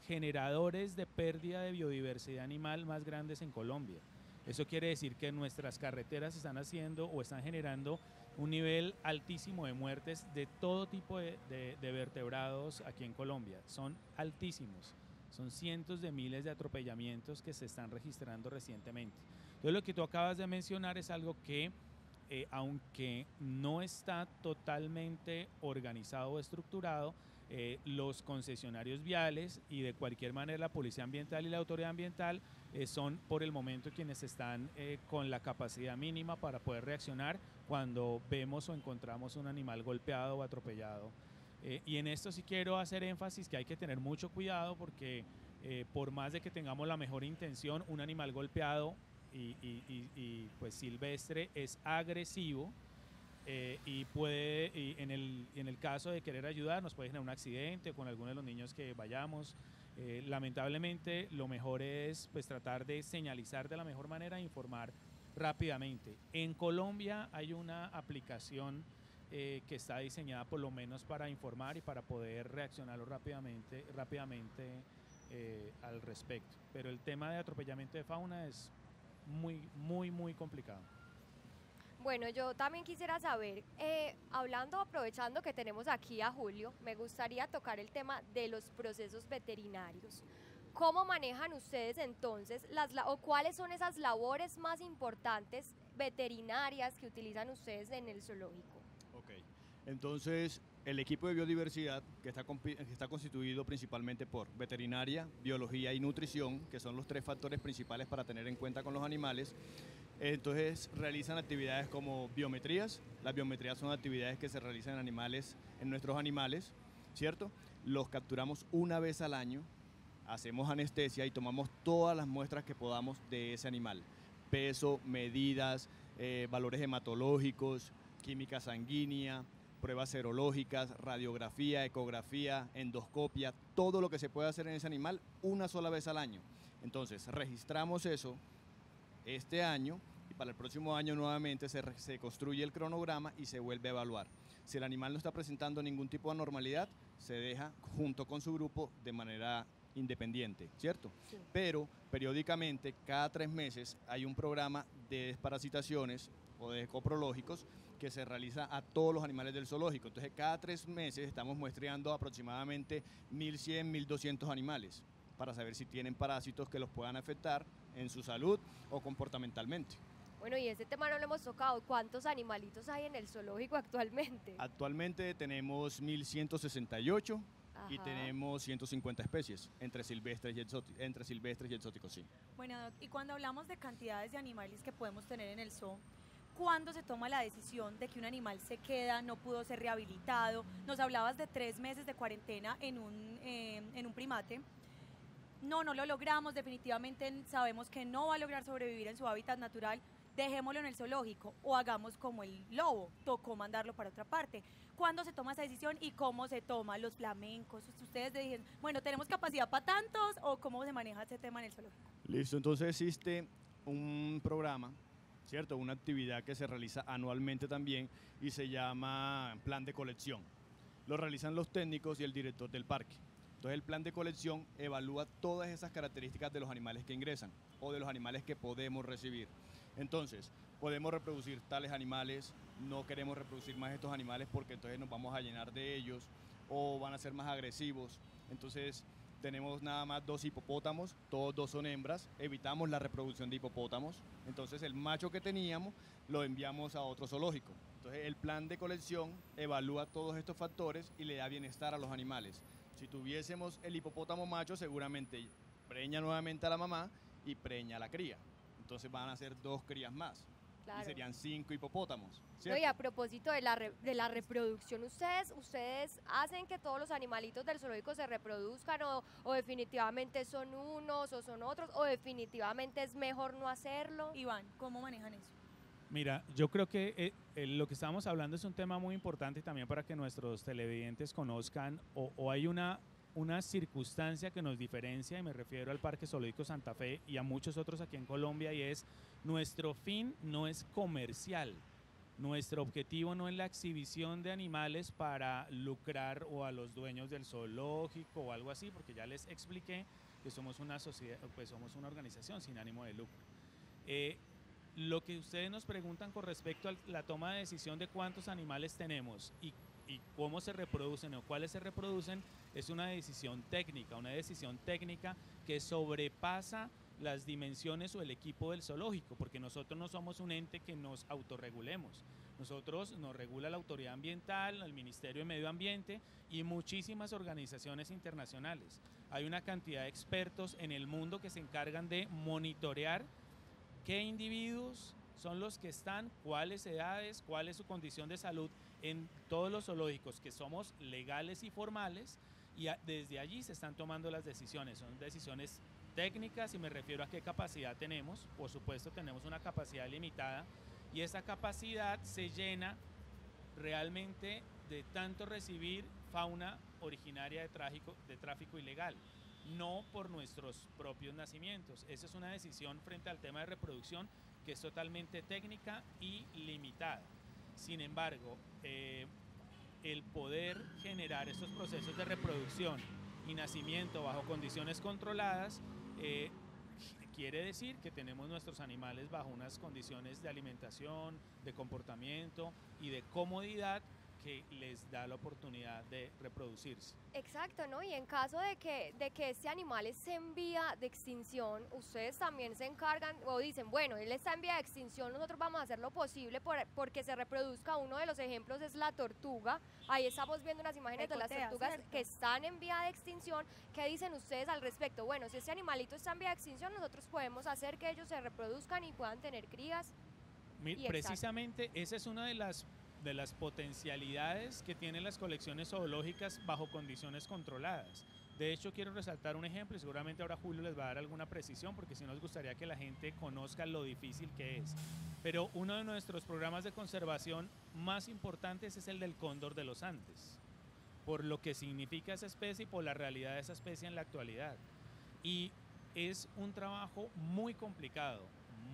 generadores de pérdida de biodiversidad animal más grandes en Colombia. Eso quiere decir que nuestras carreteras están haciendo o están generando un nivel altísimo de muertes de todo tipo de vertebrados aquí en Colombia. Son altísimos. Son cientos de miles de atropellamientos que se están registrando recientemente. Entonces, lo que tú acabas de mencionar es algo que, aunque no está totalmente organizado o estructurado, los concesionarios viales y de cualquier manera la Policía Ambiental y la Autoridad Ambiental son por el momento quienes están con la capacidad mínima para poder reaccionar cuando vemos o encontramos un animal golpeado o atropellado. Y en esto sí quiero hacer énfasis que hay que tener mucho cuidado porque por más de que tengamos la mejor intención, un animal golpeado pues silvestre es agresivo y en el caso de querer ayudar nos puede generar un accidente con alguno de los niños que vayamos. Lamentablemente lo mejor es pues tratar de señalizar de la mejor manera e informar rápidamente. En Colombia hay una aplicación que está diseñada por lo menos para informar y para poder reaccionarlo rápidamente al respecto. Pero el tema de atropellamiento de fauna es muy complicado. Bueno, yo también quisiera saber, aprovechando que tenemos aquí a Julio, me gustaría tocar el tema de los procesos veterinarios. ¿Cómo manejan ustedes entonces o cuáles son esas labores más importantes veterinarias que utilizan ustedes en el zoológico? Ok, entonces el equipo de biodiversidad, que está constituido principalmente por veterinaria, biología y nutrición, que son los tres factores principales para tener en cuenta con los animales, entonces realizan actividades como biometrías. Las biometrías son actividades que se realizan en nuestros animales, ¿cierto? Los capturamos una vez al año, hacemos anestesia y tomamos todas las muestras que podamos de ese animal. Peso, medidas, valores hematológicos, química sanguínea, pruebas serológicas, radiografía, ecografía, endoscopia, todo lo que se puede hacer en ese animal una sola vez al año. Entonces registramos eso este año y para el próximo año nuevamente se construye el cronograma y se vuelve a evaluar. Si el animal no está presentando ningún tipo de anormalidad, se deja junto con su grupo de manera independiente, ¿cierto? Sí. Pero periódicamente, cada 3 meses, hay un programa de desparasitaciones o de coprológicos que se realiza a todos los animales del zoológico. Entonces, cada 3 meses estamos muestreando aproximadamente 1.100, 1.200 animales para saber si tienen parásitos que los puedan afectar en su salud o comportamentalmente. Bueno, y ese tema no lo hemos tocado. ¿Cuántos animalitos hay en el zoológico actualmente? Actualmente tenemos 1.168 y Ajá. tenemos 150 especies, entre silvestres y exóticos, sí. Bueno, Doc, y cuando hablamos de cantidades de animales que podemos tener en el zoo, ¿cuándo se toma la decisión de que un animal se queda, no pudo ser rehabilitado? Nos hablabas de 3 meses de cuarentena en un primate. No lo logramos, definitivamente sabemos que no va a lograr sobrevivir en su hábitat natural, dejémoslo en el zoológico o hagamos como el lobo, tocó mandarlo para otra parte. ¿Cuándo se toma esa decisión y cómo se toma? Los flamencos, ustedes dicen, bueno, ¿tenemos capacidad para tantos o cómo se maneja ese tema en el zoológico? Listo, entonces existe un programa, ¿cierto? Una actividad que se realiza anualmente también y se llama plan de colección. Lo realizan los técnicos y el director del parque. Entonces el plan de colección evalúa todas esas características de los animales que ingresan o de los animales que podemos recibir. Entonces, podemos reproducir tales animales, no queremos reproducir más estos animales porque entonces nos vamos a llenar de ellos o van a ser más agresivos. Entonces, tenemos nada más 2 hipopótamos, todos 2 son hembras, evitamos la reproducción de hipopótamos. Entonces, el macho que teníamos lo enviamos a otro zoológico. Entonces, el plan de colección evalúa todos estos factores y le da bienestar a los animales. Si tuviésemos el hipopótamo macho, seguramente preña nuevamente a la mamá y preña a la cría. Entonces van a ser 2 crías más. Claro. Y serían 5 hipopótamos. No, y a propósito de la reproducción, ¿ustedes hacen que todos los animalitos del zoológico se reproduzcan o definitivamente son unos o son otros o definitivamente es mejor no hacerlo? Iván, ¿cómo manejan eso? Mira, yo creo que lo que estamos hablando es un tema muy importante también para que nuestros televidentes conozcan o hay una circunstancia que nos diferencia, y me refiero al Parque Zoológico Santa Fe y a muchos otros aquí en Colombia, y es nuestro fin no es comercial. Nuestro objetivo no es la exhibición de animales para lucrar o a los dueños del zoológico o algo así, porque ya les expliqué que somos una sociedad, pues somos una organización sin ánimo de lucro. Lo que ustedes nos preguntan con respecto a la toma de decisión de cuántos animales tenemos y cómo se reproducen o cuáles se reproducen es una decisión técnica que sobrepasa las dimensiones o el equipo del zoológico, porque nosotros no somos un ente que nos autorregulemos. Nosotros nos regula la Autoridad Ambiental, el Ministerio de Medio Ambiente y muchísimas organizaciones internacionales. Hay una cantidad de expertos en el mundo que se encargan de monitorear qué individuos son los que están, cuáles edades, cuál es su condición de salud en todos los zoológicos que somos legales y formales, y desde allí se están tomando las decisiones. Son decisiones técnicas y me refiero a qué capacidad tenemos. Por supuesto tenemos una capacidad limitada y esa capacidad se llena realmente de tanto recibir fauna originaria de tráfico ilegal, no por nuestros propios nacimientos. Esa es una decisión frente al tema de reproducción que es totalmente técnica y limitada. Sin embargo, el poder generar estos procesos de reproducción y nacimiento bajo condiciones controladas quiere decir que tenemos nuestros animales bajo unas condiciones de alimentación, de comportamiento y de comodidad que les da la oportunidad de reproducirse. Exacto, ¿no? Y en caso de que este animal esté en vía de extinción, ustedes también se encargan o dicen, bueno, él está en vía de extinción, nosotros vamos a hacer lo posible porque se reproduzca. Uno de los ejemplos es la tortuga. Ahí estamos viendo unas imágenes de las Pecotea, tortugas ¿cierto? que están en vía de extinción. ¿Qué dicen ustedes al respecto? Bueno, si este animalito está en vía de extinción, nosotros podemos hacer que ellos se reproduzcan y puedan tener crías. Y Precisamente esa es una de las potencialidades que tienen las colecciones zoológicas bajo condiciones controladas. De hecho, quiero resaltar un ejemplo y seguramente ahora Julio les va a dar alguna precisión porque sí nos gustaría que la gente conozca lo difícil que es. Pero uno de nuestros programas de conservación más importantes es el del cóndor de los Andes, por lo que significa esa especie y por la realidad de esa especie en la actualidad. Y es un trabajo muy complicado,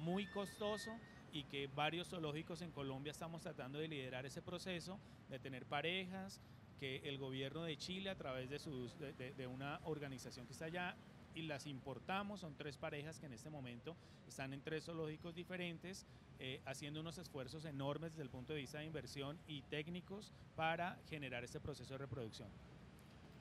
muy costoso, y que varios zoológicos en Colombia estamos tratando de liderar ese proceso, de tener parejas, que el gobierno de Chile a través de una organización que está allá y las importamos, son 3 parejas que en este momento están en 3 zoológicos diferentes, haciendo unos esfuerzos enormes desde el punto de vista de inversión y técnicos para generar este proceso de reproducción.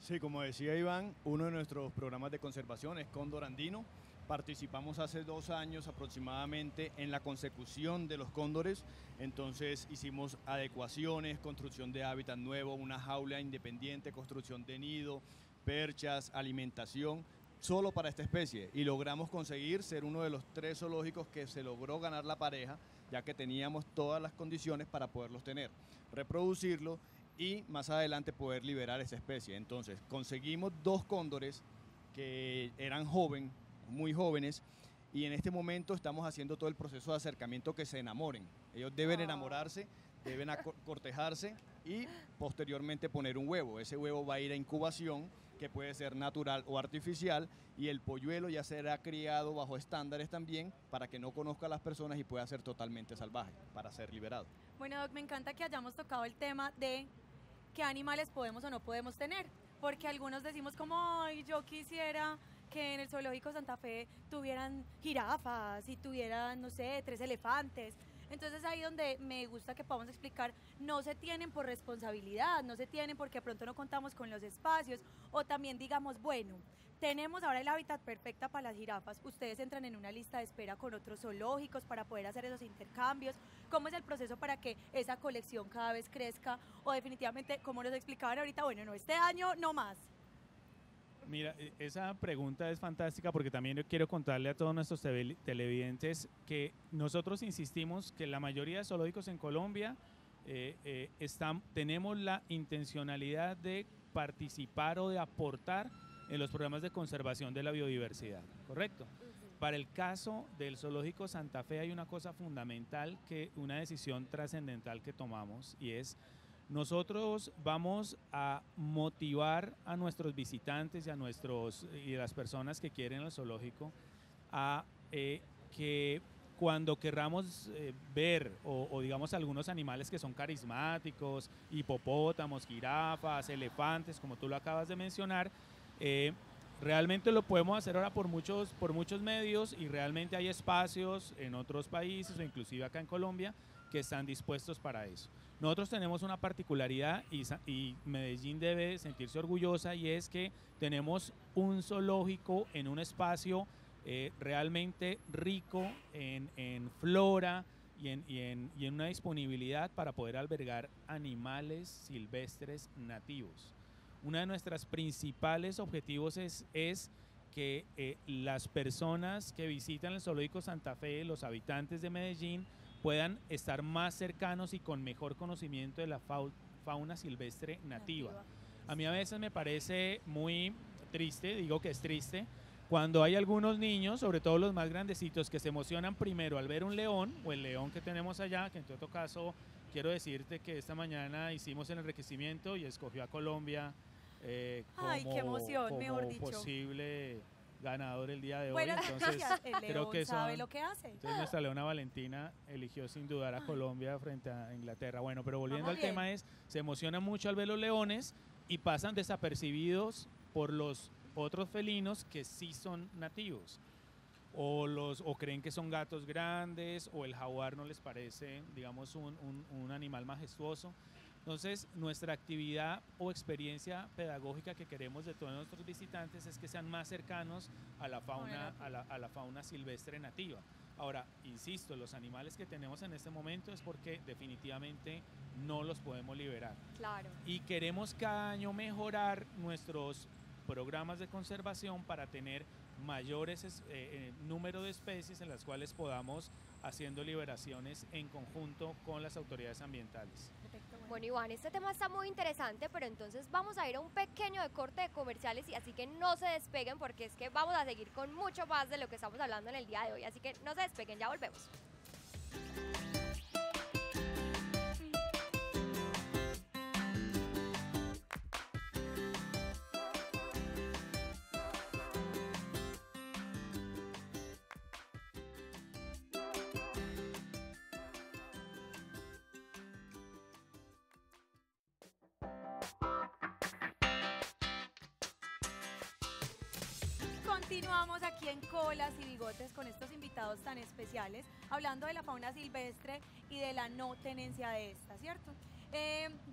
Sí, como decía Iván, uno de nuestros programas de conservación es Cóndor Andino. Participamos hace 2 años aproximadamente en la consecución de los cóndores, entonces hicimos adecuaciones, construcción de hábitat nuevo, una jaula independiente, construcción de nido, perchas, alimentación, solo para esta especie, y logramos conseguir ser uno de los 3 zoológicos que se logró ganar la pareja, ya que teníamos todas las condiciones para poderlos tener, reproducirlo y más adelante poder liberar esta especie. Entonces conseguimos 2 cóndores que eran muy jóvenes, y en este momento estamos haciendo todo el proceso de acercamiento, que se enamoren. Ellos deben enamorarse, deben cortejarse y posteriormente poner un huevo. Ese huevo va a ir a incubación, que puede ser natural o artificial, y el polluelo ya será criado bajo estándares también para que no conozca a las personas y pueda ser totalmente salvaje para ser liberado. Bueno, Doc, me encanta que hayamos tocado el tema de qué animales podemos o no podemos tener, porque algunos decimos como, ay, yo quisiera que en el Zoológico Santa Fe tuvieran jirafas y tuvieran, no sé, 3 elefantes. Entonces ahí donde me gusta que podamos explicar, no se tienen por responsabilidad, no se tienen porque de pronto no contamos con los espacios, o también digamos, bueno, tenemos ahora el hábitat perfecto para las jirafas, ustedes entran en una lista de espera con otros zoológicos para poder hacer esos intercambios. ¿Cómo es el proceso para que esa colección cada vez crezca? O definitivamente, como nos explicaban ahorita, bueno, no, este año no más. Mira, esa pregunta es fantástica porque también yo quiero contarle a todos nuestros televidentes que nosotros insistimos que la mayoría de zoológicos en Colombia tenemos la intencionalidad de participar o de aportar en los programas de conservación de la biodiversidad, ¿correcto? Para el caso del Zoológico Santa Fe hay una cosa fundamental, una decisión trascendental que tomamos, y es: nosotros vamos a motivar a nuestros visitantes y a las personas que quieren el zoológico a que cuando querramos ver o digamos algunos animales que son carismáticos, hipopótamos, jirafas, elefantes, como tú lo acabas de mencionar, realmente lo podemos hacer ahora por muchos medios, y realmente hay espacios en otros países o inclusive acá en Colombia que están dispuestos para eso. Nosotros tenemos una particularidad y Medellín debe sentirse orgullosa, y es que tenemos un zoológico en un espacio realmente rico en flora y en una disponibilidad para poder albergar animales silvestres nativos. Uno de nuestros principales objetivos es que las personas que visitan el Zoológico Santa Fe, los habitantes de Medellín, puedan estar más cercanos y con mejor conocimiento de la fauna silvestre nativa. A mí a veces me parece muy triste, digo que es triste, cuando hay algunos niños, sobre todo los más grandecitos, que se emocionan primero al ver un león, o el león que tenemos allá, que en todo caso quiero decirte que esta mañana hicimos el enriquecimiento y escogió a Colombia Ay, qué emoción, como mejor dicho. Posible ganador el día de Bueno, hoy. Entonces el creo león que sabe lo que hace. entonces nuestra leona Valentina eligió sin dudar a Colombia frente a Inglaterra. Bueno, pero volviendo Vamos al bien. tema, se emocionan mucho al ver los leones y pasan desapercibidos por los otros felinos que sí son nativos. o creen que son gatos grandes, o el jaguar no les parece, digamos, un animal majestuoso. Entonces, nuestra actividad o experiencia pedagógica que queremos de todos nuestros visitantes es que sean más cercanos a la fauna, a la fauna silvestre nativa. Ahora, insisto, los animales que tenemos en este momento es porque definitivamente no los podemos liberar. Claro. Y queremos cada año mejorar nuestros programas de conservación para tener mayores número de especies en las cuales podamos haciendo liberaciones en conjunto con las autoridades ambientales. Bueno, Iván, este tema está muy interesante, pero entonces vamos a ir a un pequeño de corte de comerciales y así que no se despeguen porque es que vamos a seguir con mucho más de lo que estamos hablando en el día de hoy, así que no se despeguen, ya volvemos. Continuamos aquí en Colas y Bigotes con estos invitados tan especiales, hablando de la fauna silvestre y de la no tenencia de esta, ¿cierto?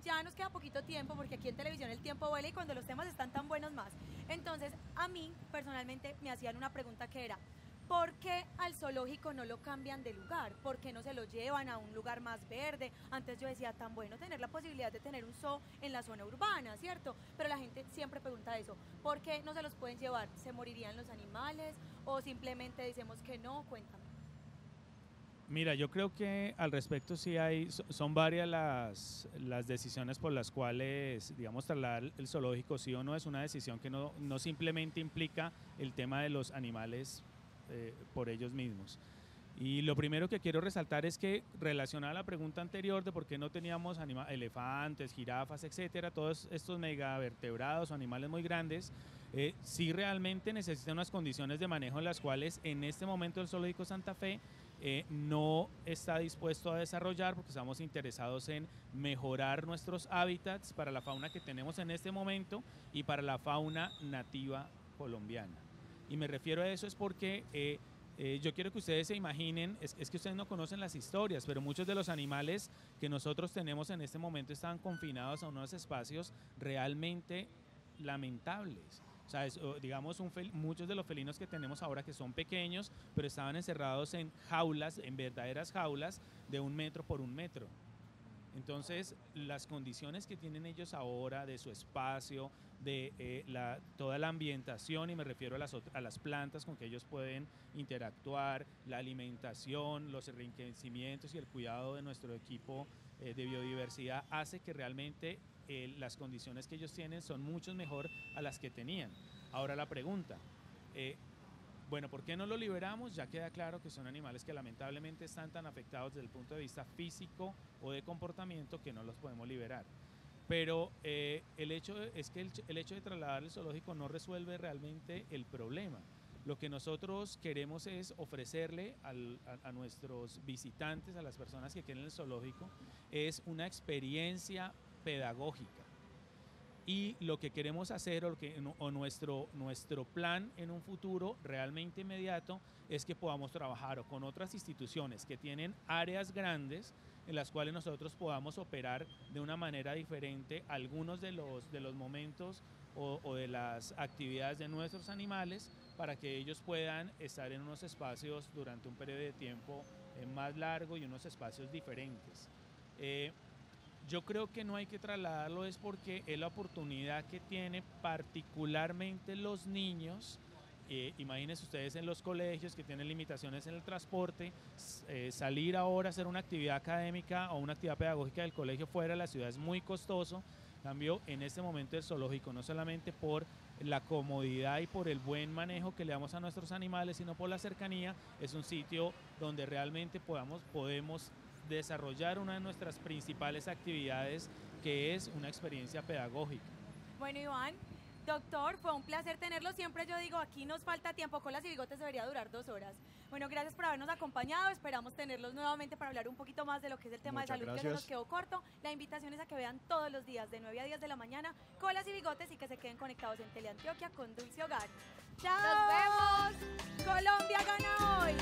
Ya nos queda poquito tiempo porque aquí en televisión el tiempo vuela y cuando los temas están tan buenos más. Entonces, a mí personalmente me hacían una pregunta que era, ¿por qué al zoológico no lo cambian de lugar? ¿Por qué no se lo llevan a un lugar más verde? Antes yo decía, tan bueno tener la posibilidad de tener un zoo en la zona urbana, ¿cierto? Pero la gente siempre pregunta eso, ¿por qué no se los pueden llevar? ¿Se morirían los animales? ¿O simplemente decimos que no? Cuéntame. Mira, yo creo que al respecto sí son varias las decisiones por las cuales, digamos, trasladar el zoológico sí o no. Es una decisión que no simplemente implica el tema de los animales por ellos mismos. Y lo primero que quiero resaltar es que relacionada a la pregunta anterior de por qué no teníamos elefantes, jirafas, etcétera, todos estos megavertebrados o animales muy grandes, sí realmente necesitan unas condiciones de manejo en las cuales en este momento el Zoológico Santa Fe no está dispuesto a desarrollar porque estamos interesados en mejorar nuestros hábitats para la fauna que tenemos en este momento y para la fauna nativa colombiana. Y me refiero a eso es porque yo quiero que ustedes se imaginen, es que ustedes no conocen las historias, pero muchos de los animales que nosotros tenemos en este momento están confinados a unos espacios realmente lamentables. O sea, digamos, muchos de los felinos que tenemos ahora que son pequeños, pero estaban encerrados en jaulas, en verdaderas jaulas de 1 metro por 1 metro. Entonces, las condiciones que tienen ellos ahora de su espacio, de toda la ambientación, y me refiero a las plantas con que ellos pueden interactuar, la alimentación, los enriquecimientos y el cuidado de nuestro equipo de biodiversidad, hace que realmente las condiciones que ellos tienen son mucho mejor a las que tenían. Ahora la pregunta, bueno, ¿por qué no lo liberamos? Ya queda claro que son animales que lamentablemente están tan afectados desde el punto de vista físico o de comportamiento que no los podemos liberar. Pero el hecho de trasladar el zoológico no resuelve realmente el problema. Lo que nosotros queremos es ofrecerle a nuestros visitantes, a las personas que quieren el zoológico, es una experiencia pedagógica. Y lo que queremos hacer o nuestro plan en un futuro realmente inmediato es que podamos trabajar con otras instituciones que tienen áreas grandes en las cuales nosotros podamos operar de una manera diferente algunos de los momentos o de las actividades de nuestros animales para que ellos puedan estar en unos espacios durante un periodo de tiempo más largo y unos espacios diferentes. Yo creo que no hay que trasladarlo es porque es la oportunidad que tiene particularmente los niños. Imagínense ustedes en los colegios que tienen limitaciones en el transporte, salir ahora a hacer una actividad académica o una actividad pedagógica del colegio fuera de la ciudad es muy costoso. En cambio, en este momento el zoológico, no solamente por la comodidad y por el buen manejo que le damos a nuestros animales, sino por la cercanía, es un sitio donde realmente podemos desarrollar una de nuestras principales actividades, que es una experiencia pedagógica. Bueno, Iván, doctor, fue un placer tenerlo. Siempre yo digo, aquí nos falta tiempo, Colas y Bigotes debería durar 2 horas. Bueno, gracias por habernos acompañado. Esperamos tenerlos nuevamente para hablar un poquito más de lo que es el tema de salud, que se nos quedó corto. La invitación es a que vean todos los días de 9 a 10 de la mañana Colas y Bigotes y que se queden conectados en Teleantioquia con Dulce Hogar. Chao. Nos vemos. Colombia gana hoy.